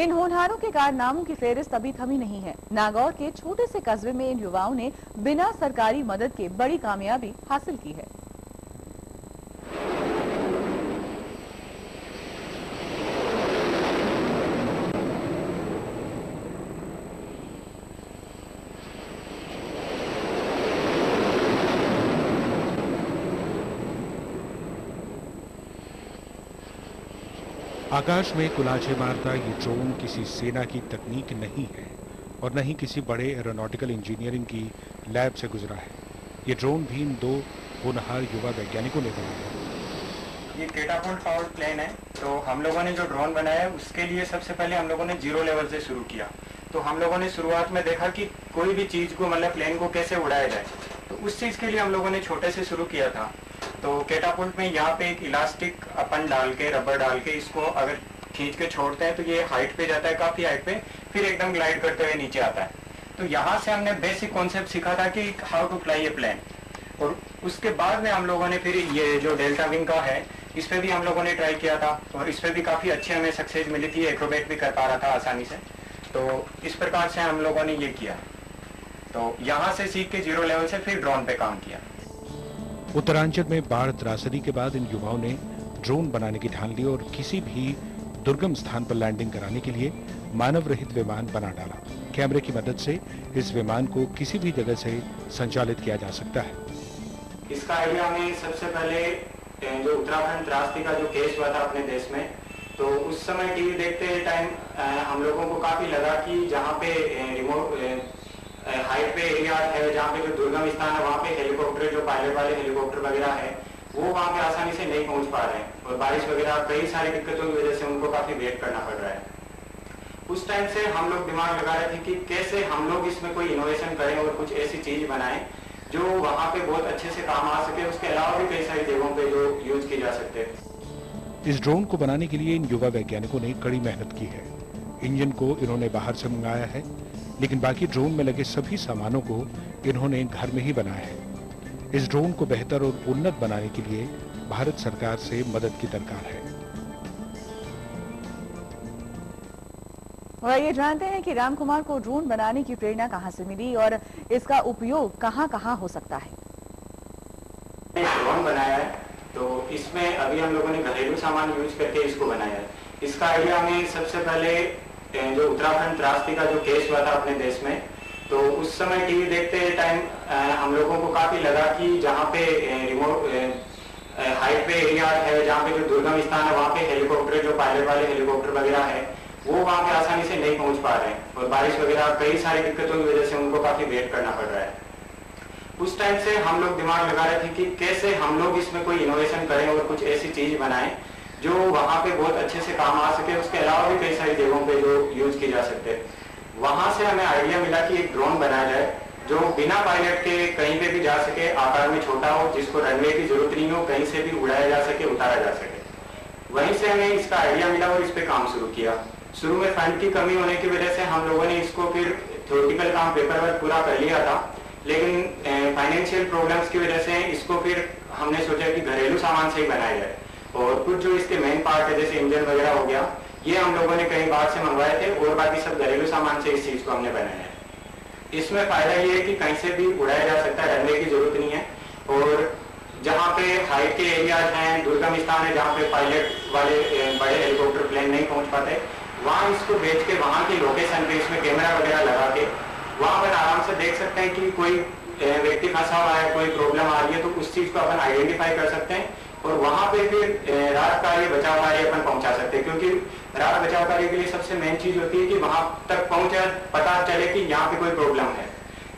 इन होनहारों के कारनामों की फेहरिस्त अभी थमी नहीं है। नागौर के छोटे से कस्बे में इन युवाओं ने बिना सरकारी मदद के बड़ी कामयाबी हासिल की है। आकाश में कुलाचे मारता ये ड्रोन किसी सेना की तकनीक नहीं है और न ही किसी बड़े एरोनॉटिकल इंजीनियरिंग की लैब से गुजरा है। ये ड्रोन भी इन दो होनहार युवा वैज्ञानिकों ने बनाया है। ये कैटापुल्ट पावर्ड प्लेन है। तो हम लोगों ने जो ड्रोन बनाया है उसके लिए सबसे पहले हम लोगों ने 0 लेवल से शुरू किया। तो हम लोगों ने शुरुआत में देखा कि कोई भी चीज को मतलब प्लेन को कैसे उड़ाया जाए, तो उस चीज के लिए हम लोगों ने छोटे से शुरू किया था। तो कैटापुल्ट में यहाँ पे एक इलास्टिक अपन डाल के, रबर डाल के इसको अगर खींच के छोड़ते हैं तो ये हाइट पे जाता है, काफी हाइट पे, फिर एकदम ग्लाइड करते हुए नीचे आता है। तो यहाँ से हमने बेसिक कॉन्सेप्ट सीखा था कि how to fly a plane. और उसके बाद में हम लोगों ने फिर ये जो डेल्टा विंग का है इस पे भी हम लोगों ने ट्राई किया था और इस पे भी काफी अच्छी हमें सक्सेस मिली थी। एक्रोबेट भी कर पा रहा था आसानी से। तो इस प्रकार से हम लोगों ने ये किया। तो यहाँ से सीख के 0 लेवल से फिर ड्रोन पे काम किया। उत्तरांचल में बाढ़ त्रासदी के बाद इन युवाओं ने ड्रोन बनाने की ठान ली और किसी भी दुर्गम स्थान पर लैंडिंग कराने के लिए मानव रहित विमान बना डाला। कैमरे की मदद से इस विमान को किसी भी जगह से संचालित किया जा सकता है। इसका आइडिया हमें सबसे पहले जो उत्तराखंड त्रासदी का जो केस हुआ था अपने देश में, तो उस समय टीवी देखते टाइम हम लोगों को काफी लगा कि जहाँ पे रिमोट हाइट पे एरिया है, जहाँ पे जो दुर्गम स्थान है वहाँ पे हेलीकॉप्टर, जो पायलट वाले हेलीकॉप्टर वगैरह है, वो वहाँ पे आसानी से नहीं पहुँच पा रहे हैं और बारिश वगैरह कई सारी दिक्कतों की वजह से उनको काफी वेट करना पड़ रहा है। उस टाइम से हम लोग दिमाग लगा रहे थे कि कैसे हम लोग इसमें कोई इनोवेशन करें और कुछ ऐसी चीज बनाएं जो वहाँ पे बहुत अच्छे से काम आ सके। उसके अलावा भी कई सारी जगहों पे जो यूज की जा सकते हैं। इस ड्रोन को बनाने के लिए इन युवा वैज्ञानिकों ने कड़ी मेहनत की है। इंजन को इन्होंने बाहर से मंगाया है, लेकिन बाकी ड्रोन में लगे सभी सामानों को इन्होंने घर में ही बनाया है। इस ड्रोन को बेहतर और उन्नत बनाने के लिए भारत सरकार से मदद की दरकार है। और ये जानते हैं कि राम कुमार को ड्रोन बनाने की प्रेरणा कहां से मिली और इसका उपयोग कहां हो सकता है। ड्रोन बनाया है तो इसमें अभी हम लोगों ने घरेलू सामान यूज करके इसको बनाया है। इसका आइडिया हमें सबसे पहले जो उत्तराखंड त्रासदी का जो केस हुआ था अपने देश में, तो उस समय टीवी देखते टाइम हम लोगों को काफी लगा कि जहाँ पे रिमोट हाइट पे एरिया है, जहाँ पे जो दुर्गम स्थान है वहाँ पे हेलीकॉप्टर, जो पायलट वाले हेलीकॉप्टर वगैरह है, वो वहाँ पे आसानी से नहीं पहुँच पा रहे हैं और बारिश वगैरह कई सारी दिक्कतों की वजह से उनको काफी वेट करना पड़ रहा है। उस टाइम से हम लोग दिमाग लगा रहे थे कि कैसे हम लोग इसमें कोई इनोवेशन करें और कुछ ऐसी चीज बनाएं जो वहाँ पे बहुत अच्छे से काम आ सके। उसके अलावा भी कई सारी जगहों पे जो यूज की जा सकते हैं। वहां से हमें आइडिया मिला कि एक ड्रोन बनाया जाए जो बिना पायलट के कहीं पे भी जा सके, आकार में छोटा हो, जिसको रनवे की जरूरत नहीं हो, कहीं से भी उड़ाया जा सके, उतारा जा सके। वहीं से हमें इसका आइडिया मिला और इस पे काम शुरू किया। शुरू में फंड की कमी होने की वजह से हम लोगों ने इसको फिर थ्योरेटिकल काम, पेपर वर्क पूरा कर लिया था, लेकिन फाइनेंशियल प्रॉब्लम्स की वजह से इसको फिर हमने सोचा कि घरेलू सामान से ही बनाया जाए। और कुछ जो इसके मेन पार्ट है जैसे इंजन वगैरह हो गया, ये हम लोगों ने कहीं बाहर से मंगवाए थे और बाकी सब घरेलू सामान से इस चीज को हमने बनाया है। इसमें फायदा ये है कि कहीं से भी उड़ाया जा सकता है, रनवे की जरूरत नहीं है। और जहाँ पे हाइट के एरियाज हैं, दुर्गम स्थान है जहाँ पे पायलट वाले बड़े हेलीकॉप्टर प्लेन नहीं पहुंच पाते, वहाँ इसको भेज के वहाँ की लोकेशन पे इसमें कैमरा वगैरह लगा के वहाँ पर आराम से देख सकते हैं कि कोई व्यक्ति फंसा हुआ है, कोई प्रॉब्लम आ रही है, तो उस चीज को अपन आइडेंटिफाई कर सकते हैं और वहां पे फिर राहत कार्य, बचाव कार्य अपन पहुंचा सकते हैं। क्योंकि राहत बचाव कार्य के लिए सबसे मेन चीज होती है कि वहां तक पहुंचे, पता चले कि यहाँ पे कोई प्रॉब्लम है।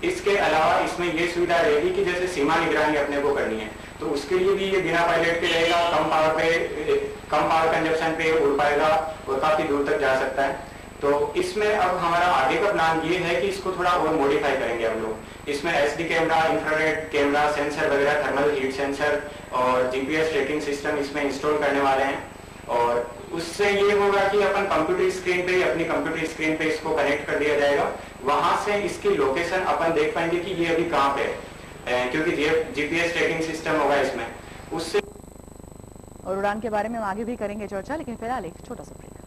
इसके अलावा इसमें ये सुविधा रहेगी कि जैसे सीमा निगरानी अपने को करनी है, तो उसके लिए भी ये बिना पायलट के रहेगा, कम पावर कंजप्शन पे उड़ पाएगा और काफी दूर तक जा सकता है। तो इसमें अब हमारा आगे का प्लान ये है कि इसको थोड़ा और मॉडिफाई करेंगे हम लोग। इसमें SD camera, infrared camera, sensor वगैरह, थर्मल हीट सेंसर और जीपीएस ट्रैकिंग सिस्टम इसमें इंस्टॉल करने वाले हैं। और उससे ये होगा कि अपन कंप्यूटर स्क्रीन पे, अपनी कंप्यूटर स्क्रीन पे इसको कनेक्ट कर दिया जाएगा। वहां से इसकी लोकेशन अपन देख पाएंगे कि ये अभी कहाँ पे है, क्योंकि जीपीएस ट्रैकिंग सिस्टम होगा इसमें। उससे और उड़ान के बारे में हम आगे भी करेंगे चर्चा, लेकिन फिलहाल एक छोटा सा ब्रेक।